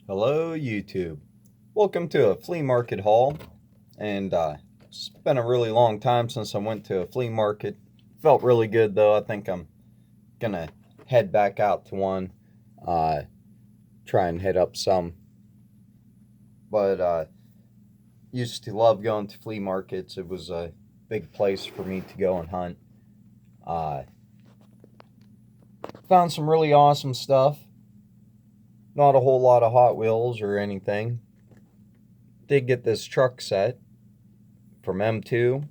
Hello YouTube. Welcome to a flea market haul. And it's been a really long time since I went to a flea market. Felt really good though. I think I'm gonna head back out to one. Try and hit up some. But used to love going to flea markets. It was a big place for me to go and hunt. Uh, Found some really awesome stuff. Not a whole lot of Hot Wheels or anything. Did get this truck set from M2.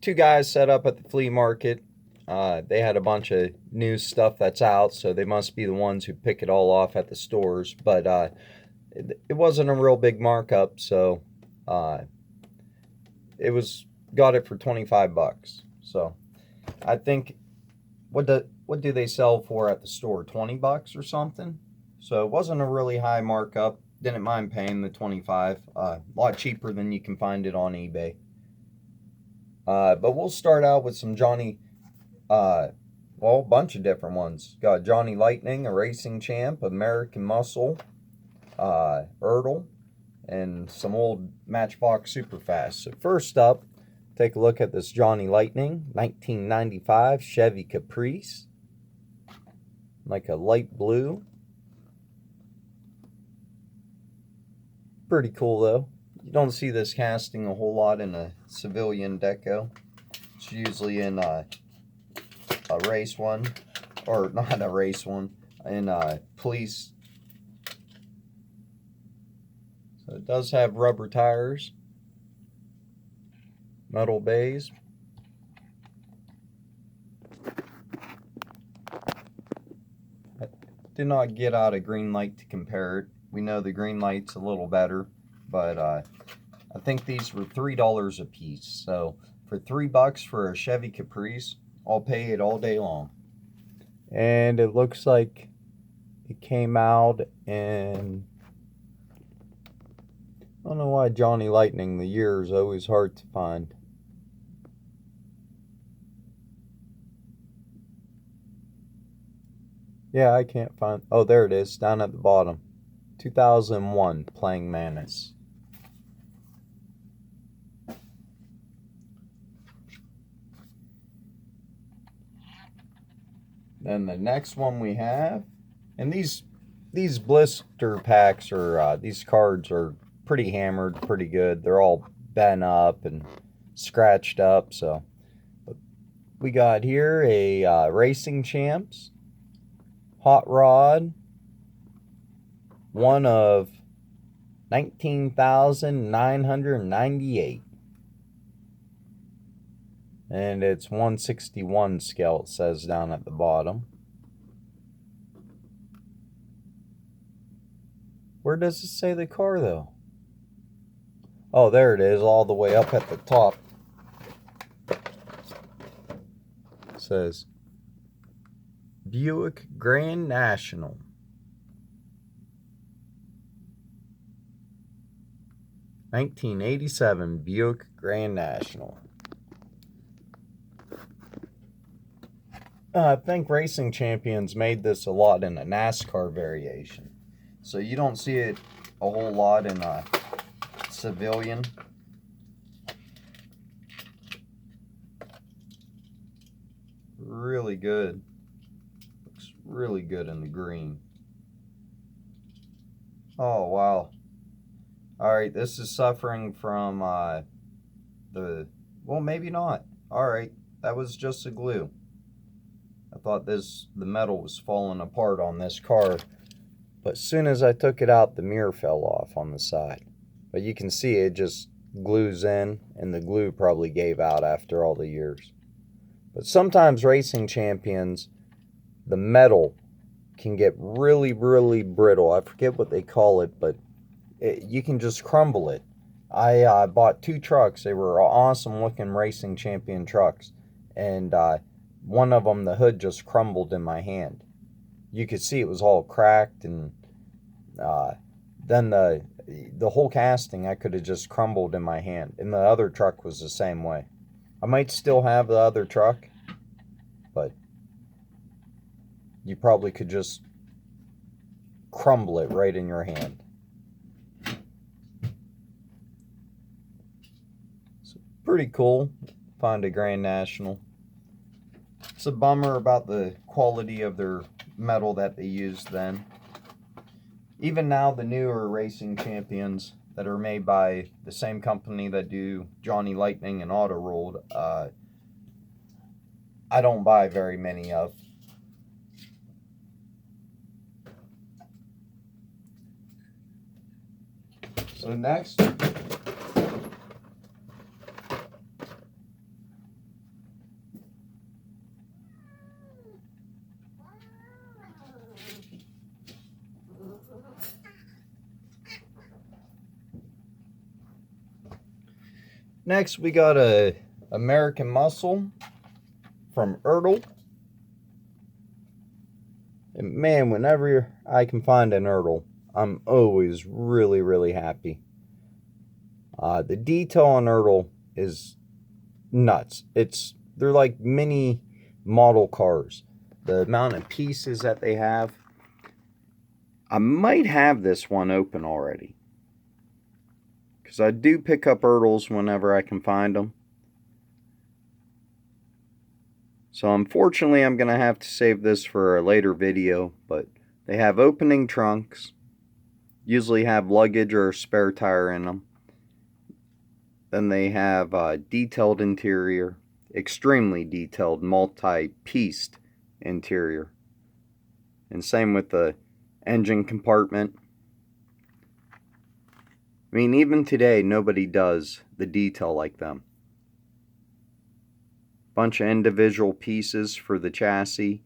Two guys set up at the flea market. They had a bunch of new stuff that's out, so they must be the ones who pick it all off at the stores. But it wasn't a real big markup, so got it for 25 bucks. So I think what do they sell for at the store? 20 bucks or something? So it wasn't a really high markup. Didn't mind paying the 25. A lot cheaper than you can find it on eBay. But we'll start out with some Johnny, a bunch of different ones. Got Johnny Lightning, a racing champ, American Muscle, Ertl, and some old Matchbox Superfast. So first up, take a look at this Johnny Lightning, 1995 Chevy Caprice, like a light blue. Pretty cool though. You don't see this casting a whole lot in a civilian deco. It's usually in a race one, or not a race one, in police. So it does have rubber tires, metal bays. I did not get out a green light to compare it. We know the green light's a little better, but I think these were $3 a piece. So for $3 for a Chevy Caprice, I'll pay it all day long. And it looks like it came out in, I don't know why Johnny Lightning, the year is always hard to find. Yeah, I can't find, oh there it is, down at the bottom. 2001, playing Manus. Then the next one we have, and these blister packs or these cards are pretty hammered, pretty good. They're all bent up and scratched up. So we got here a Racing Champs Hot Rod, one of 19,998. And it's 161 scale, it says down at the bottom. Where does it say the car though? Oh, there it is, all the way up at the top. It says Buick Grand National. (1987) Buick Grand National. I think Racing Champions made this a lot in a NASCAR variation. So you don't see it a whole lot in a civilian. Really good. Looks really good in the green. Oh, wow. Alright, this is suffering from well, maybe not. Alright, that was just a glue. I thought the metal was falling apart on this car. But as soon as I took it out, the mirror fell off on the side. But you can see it just glues in, and the glue probably gave out after all the years. But sometimes Racing Champions, the metal can get really, really brittle. I forget what they call it, but you can just crumble it. I bought two trucks. They were awesome looking Racing Champion trucks. And one of them, the hood just crumbled in my hand. You could see it was all cracked, and then the whole casting I could have just crumbled in my hand. And the other truck was the same way. I might still have the other truck, but you probably could just crumble it right in your hand. It's pretty cool. Find a Grand National. It's a bummer about the quality of their metal that they used then. Even now, the newer racing champions that are made by the same company that do Johnny Lightning and Auto Rolled, I don't buy very many of. So next, we got a American Muscle from Ertl. And man, whenever I can find an Ertl, I'm always really, really happy. The detail on Ertl is nuts. They're like mini model cars. The amount of pieces that they have. I might have this one open already, because I do pick up Ertls whenever I can find them. So unfortunately, I'm going to have to save this for a later video, but they have opening trunks, usually have luggage or a spare tire in them. Then they have detailed interior, extremely detailed, multi-pieced interior. And same with the engine compartment. I mean, even today, nobody does the detail like them. Bunch of individual pieces for the chassis.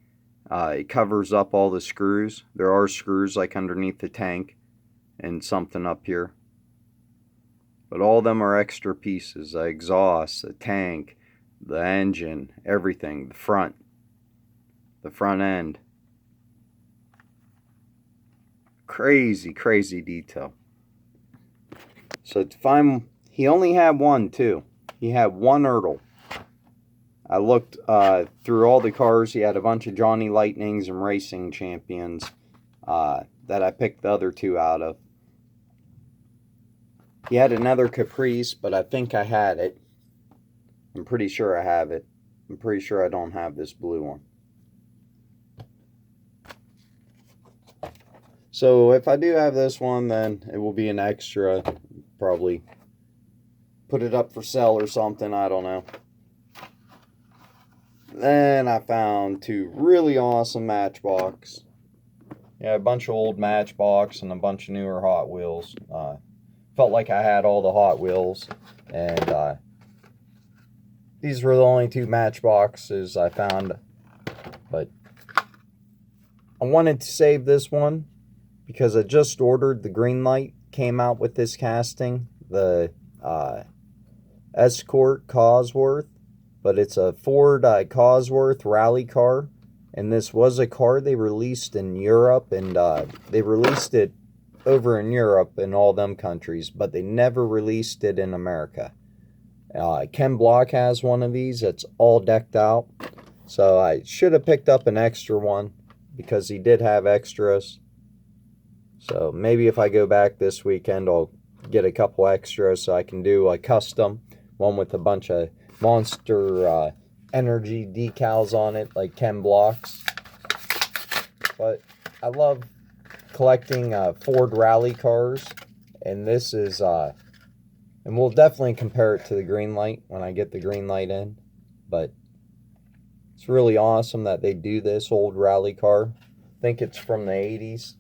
It covers up all the screws. There are screws like underneath the tank and something up here. But all of them are extra pieces. The exhaust, the tank, the engine, everything. The front end. Crazy, crazy detail. So to find, he only had one too. He had one Ertl. I looked through all the cars. He had a bunch of Johnny Lightnings and racing champions that I picked the other two out of. He had another Caprice, but I think I had it. I'm pretty sure I have it. I'm pretty sure I don't have this blue one. So if I do have this one, then it will be an extra. Probably put it up for sale or something. I don't know. Then I found two really awesome Matchbox. Yeah, a bunch of old Matchbox and a bunch of newer Hot Wheels. Felt like I had all the Hot Wheels. And these were the only two Matchboxes I found. But I wanted to save this one because I just ordered the Greenlight. Came out with this casting. The Escort Cosworth. But it's a Ford Cosworth rally car. And this was a car they released in Europe. And they released it over in Europe and all them countries. But they never released it in America. Ken Block has one of these. It's all decked out. So I should have picked up an extra one. Because he did have extras. So maybe if I go back this weekend, I'll get a couple extras so I can do a custom. One with a bunch of Monster Energy decals on it, like Ken Block's. But I love collecting Ford rally cars, and this is and we'll definitely compare it to the Greenlight when I get the Greenlight in. But it's really awesome that they do this old rally car. I think it's from the 80s.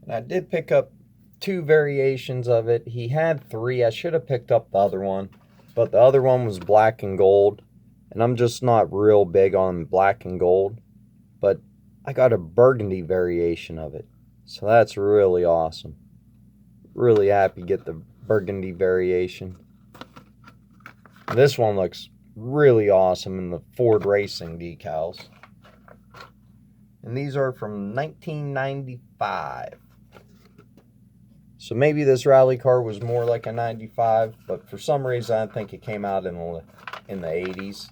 And I did pick up two variations of it. He had three. I should have picked up the other one. But the other one was black and gold. And I'm just not real big on black and gold. But I got a burgundy variation of it. So that's really awesome. Really happy to get the burgundy variation. This one looks really awesome in the Ford Racing decals. And these are from 1995. So maybe this rally car was more like a 95, but for some reason I think it came out in the 80s.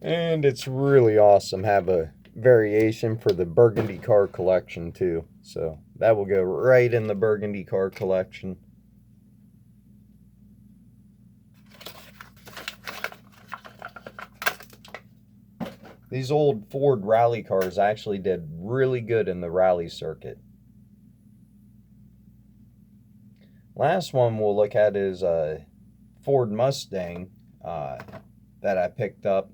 And it's really awesome. Have a variation for the burgundy car collection too. So that will go right in the burgundy car collection. These old Ford rally cars actually did really good in the rally circuit. Last one we'll look at is a Ford Mustang that I picked up.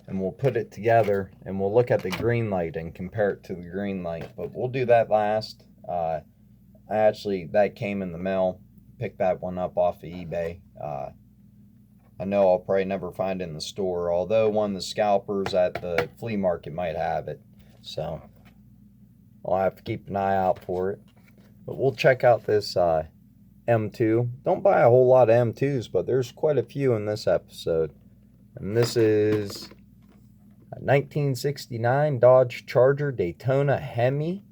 And we'll put it together and we'll look at the green light and compare it to the green light. But we'll do that last. That came in the mail. Picked that one up off of eBay. I know I'll probably never find it in the store, although one of the scalpers at the flea market might have it. So I'll have to keep an eye out for it. But we'll check out this M2. Don't buy a whole lot of M2s, but there's quite a few in this episode. And this is a 1969 Dodge Charger Daytona Hemi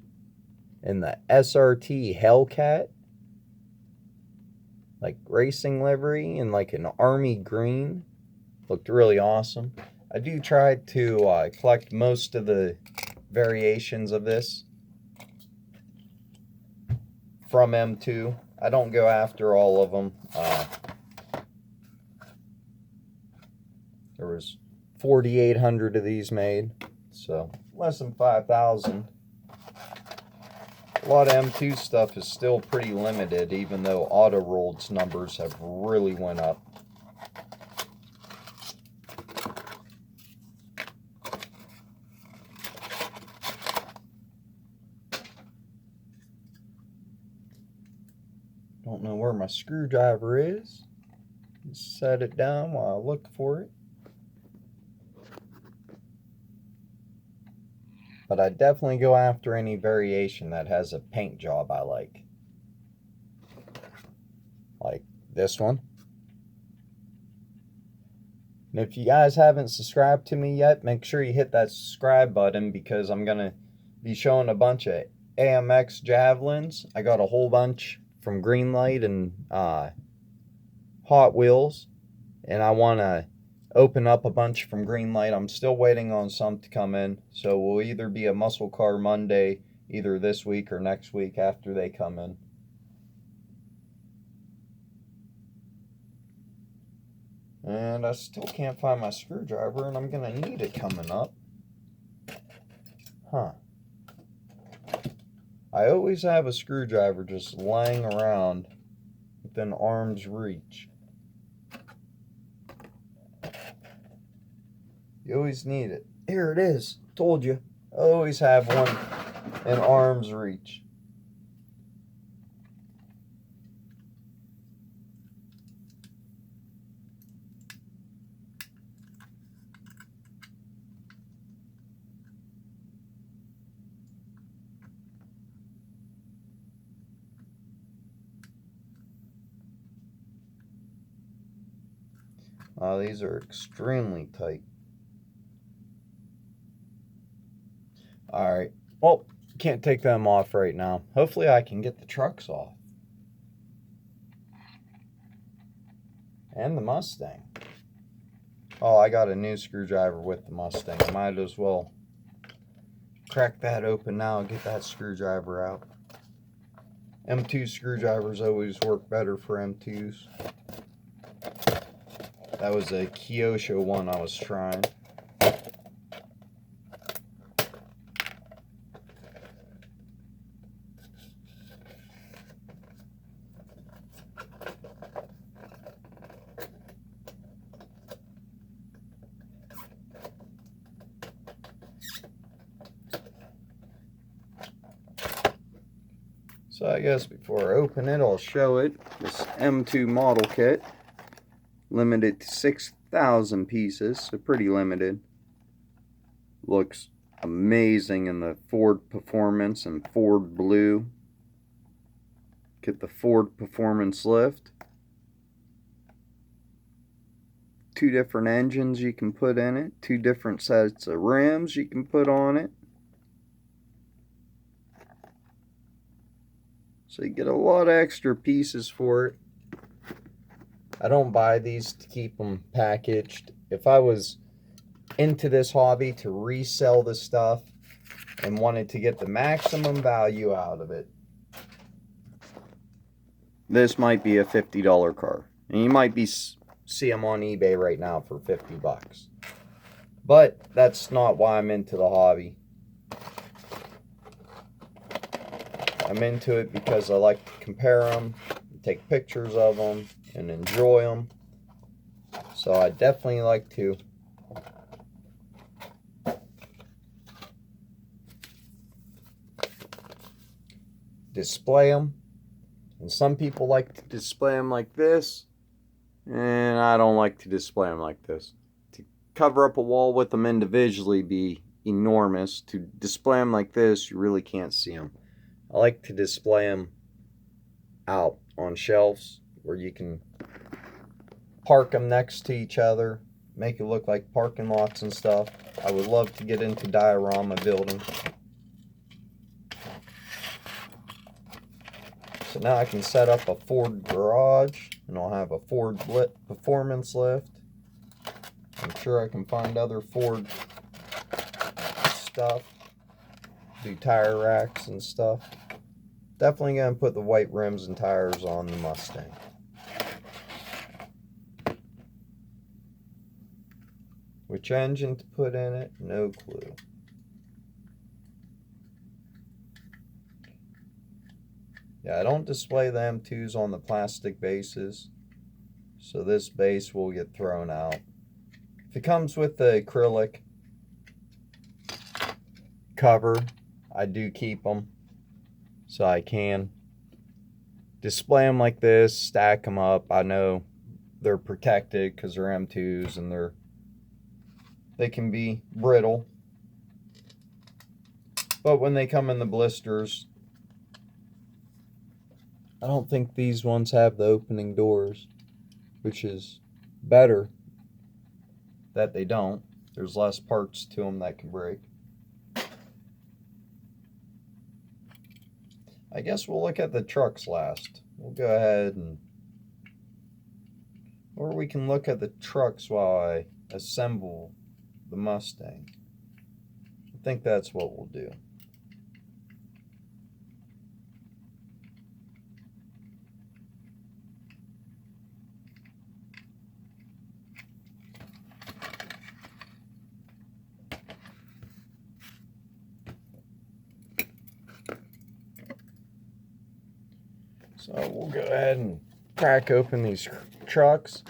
in the SRT Hellcat, like racing livery in like an army green. Looked really awesome. I do try to collect most of the variations of this from M2. I don't go after all of them. There was 4,800 of these made, so less than 5,000. A lot of M2 stuff is still pretty limited, even though auto rolled numbers have really went up. Don't know where my screwdriver is. Just set it down while I look for it. But I definitely go after any variation that has a paint job I like. Like this one. And if you guys haven't subscribed to me yet, make sure you hit that subscribe button, because I'm going to be showing a bunch of AMX Javelins. I got a whole bunch from Greenlight and Hot Wheels. And I want to open up a bunch from Greenlight. I'm still waiting on some to come in, so we'll either be a muscle car Monday either this week or next week after they come in. And I still can't find my screwdriver, and I'm gonna need it coming up. I always have a screwdriver just lying around within arm's reach. You always need it. Here it is. Told you. Always have one in arm's reach. These are extremely tight. Alright, well, can't take them off right now. Hopefully I can get the trucks off. And the Mustang. Oh, I got a new screwdriver with the Mustang. I might as well crack that open now and get that screwdriver out. M2 screwdrivers always work better for M2s. That was a Kyosho one I was trying. So I guess before I open it, I'll show it. This M2 model kit. Limited to 6,000 pieces, so pretty limited. Looks amazing in the Ford Performance and Ford Blue. Get the Ford Performance lift. 2 different engines you can put in it, 2 different sets of rims you can put on it. So you get a lot of extra pieces for it. I don't buy these to keep them packaged. If I was into this hobby to resell the stuff and wanted to get the maximum value out of it, this might be a $50 car. And you might see them on eBay right now for 50 bucks. But that's not why I'm into the hobby. I'm into it because I like to compare them, take pictures of them, and enjoy them. So I definitely like to display them. And some people like to display them like this, and I don't like to display them like this. To cover up a wall with them individually be enormous. To display them like this, you really can't see them. I like to display them out on shelves where you can park them next to each other, make it look like parking lots and stuff. I would love to get into diorama building. So now I can set up a Ford garage, and I'll have a Ford performance lift. I'm sure I can find other Ford stuff, do tire racks and stuff. Definitely going to put the white rims and tires on the Mustang. Which engine to put in it, no clue. Yeah, I don't display the M2s on the plastic bases, so this base will get thrown out. If it comes with the acrylic cover, I do keep them, so I can display them like this, stack them up. I know they're protected because they're M2s and they can be brittle. But when they come in the blisters, I don't think these ones have the opening doors, which is better that they don't. There's less parts to them that can break. I guess we'll look at the trucks last. We'll go ahead or we can look at the trucks while I assemble the Mustang. I think that's what we'll do. So we'll go ahead and crack open these trucks.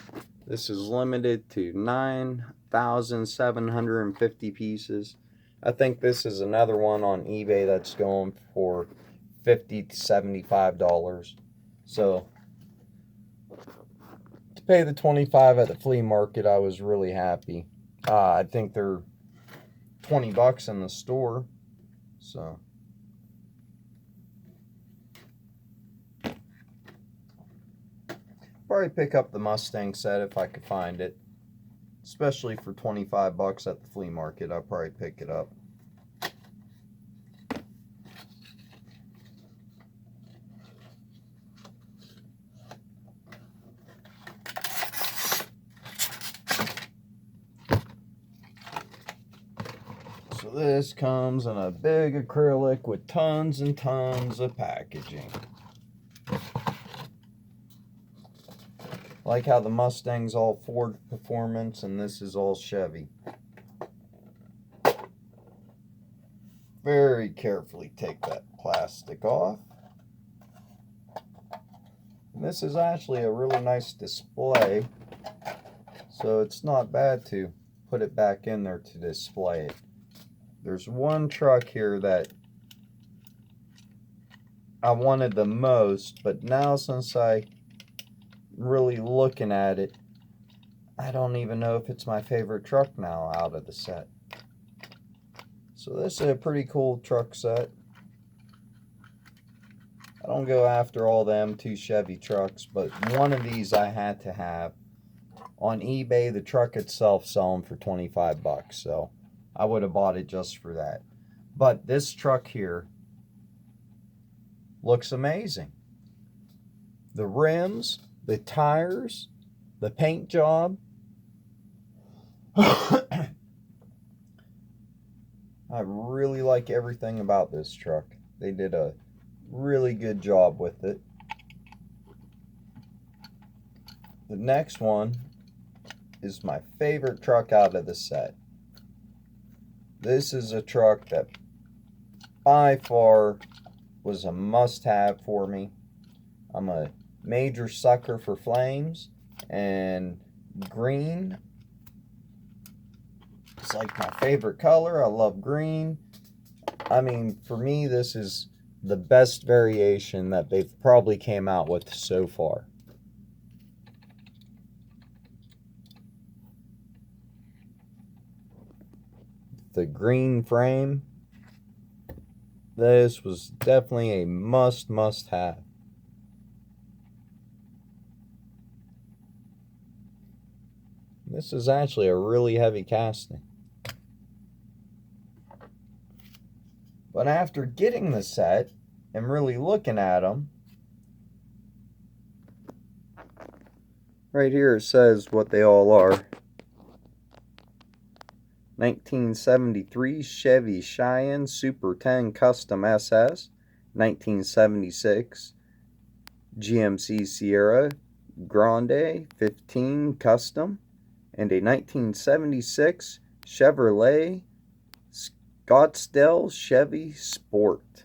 This is limited to 9,750 pieces. I think this is another one on eBay that's going for $50 to $75. So to pay the $25 at the flea market, I was really happy. I think they're $20 in the store. So probably pick up the Mustang set if I could find it, especially for $25 at the flea market. I'll probably pick it up. So this comes in a big acrylic with tons and tons of packaging. Like how the Mustang's all Ford Performance and this is all Chevy. Very carefully take that plastic off. And this is actually a really nice display, so it's not bad to put it back in there to display it. There's one truck here that I wanted the most, but now since I'm really looking at it, I don't even know if it's my favorite truck now out of the set. So this is a pretty cool truck set. I don't go after all the M2 Chevy trucks, but one of these I had to have On eBay, the truck itself selling for 25 bucks. So I would have bought it just for that. But this truck here looks amazing. The rims, the tires, the paint job. I really like everything about this truck. They did a really good job with it. The next one is my favorite truck out of the set. This is a truck that by far was a must-have for me. I'm a major sucker for flames, and green is like my favorite color. I love green. I mean, for me, this is the best variation that they've probably came out with so far. The green frame, this was definitely a must have. This is actually a really heavy casting. But after getting the set and really looking at them, right here it says what they all are. 1973 Chevy Cheyenne Super 10 Custom SS, 1976 GMC Sierra Grande 15 Custom, and a 1976 Chevrolet Scottsdale Chevy Sport.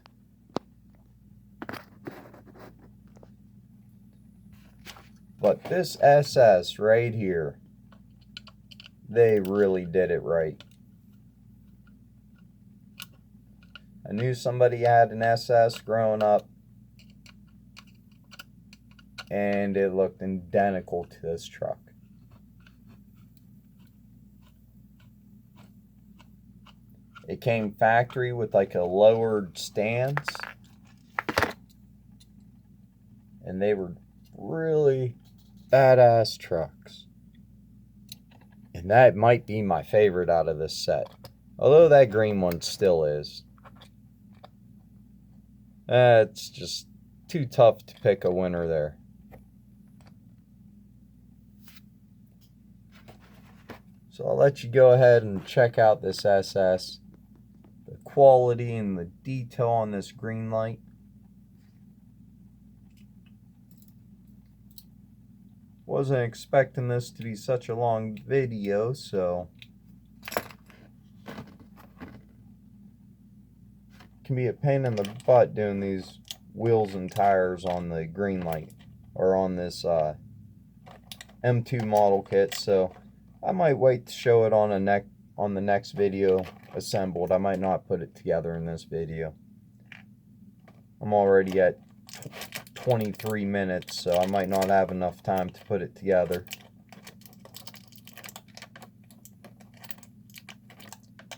But this SS right here, they really did it right. I knew somebody had an SS growing up, and it looked identical to this truck. It came factory with like a lowered stance, and they were really badass trucks. And that might be my favorite out of this set, although that green one still is. It's just too tough to pick a winner there. So I'll let you go ahead and check out this SS. The quality and the detail on this green light. Wasn't expecting this to be such a long video, so can be a pain in the butt doing these wheels and tires on the green light or on this M2 model kit. So I might wait to show it on the next video assembled. I might not put it together in this video. I'm already at 23 minutes, so I might not have enough time to put it together.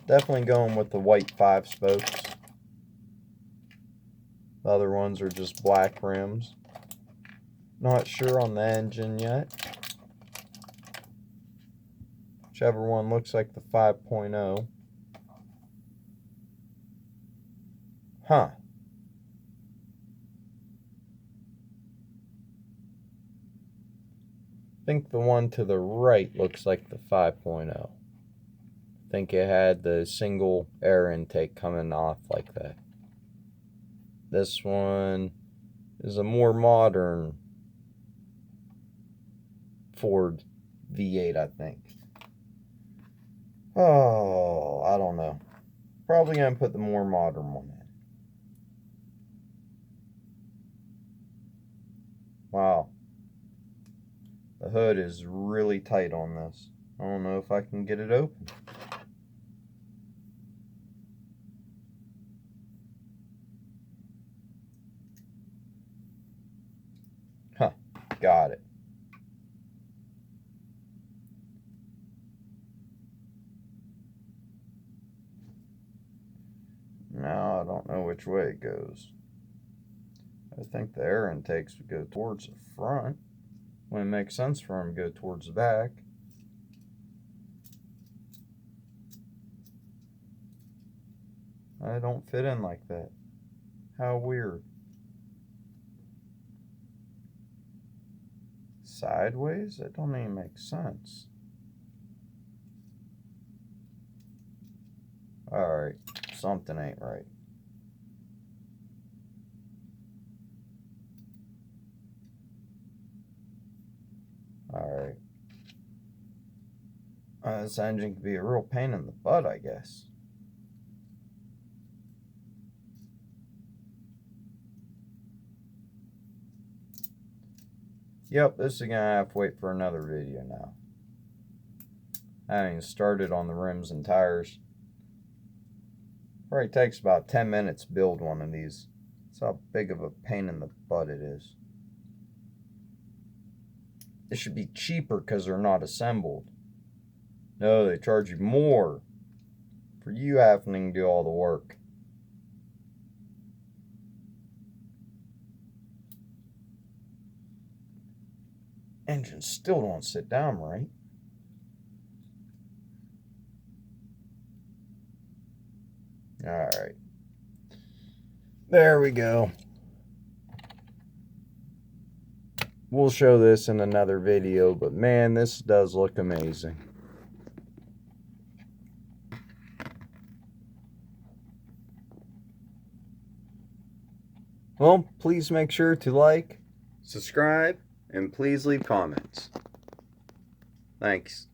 Definitely going with the white 5 spokes. The other ones are just black rims. Not sure on the engine yet. Whichever one looks like the 5.0. Huh. I think the one to the right looks like the 5.0. I think it had the single air intake coming off like that. This one is a more modern Ford V8, I think. Oh, I don't know. Probably going to put the more modern one in. Wow. The hood is really tight on this. I don't know if I can get it open. Huh, got it. Now I don't know which way it goes. I think the air intakes would go towards the front. Wouldn't make sense for them to go towards the back. I don't fit in like that. How weird. Sideways? That don't even make sense. Alright, something ain't right. Alright. This engine can be a real pain in the butt, I guess. Yep, this is gonna have to wait for another video now. I haven't even started on the rims and tires. Probably takes about 10 minutes to build one of these. That's how big of a pain in the butt it is. It should be cheaper because they're not assembled. No, they charge you more for you having to do all the work. Engines still don't sit down right. Alright. There we go. We'll show this in another video, but man, this does look amazing. Well, please make sure to like, subscribe, and please leave comments. Thanks.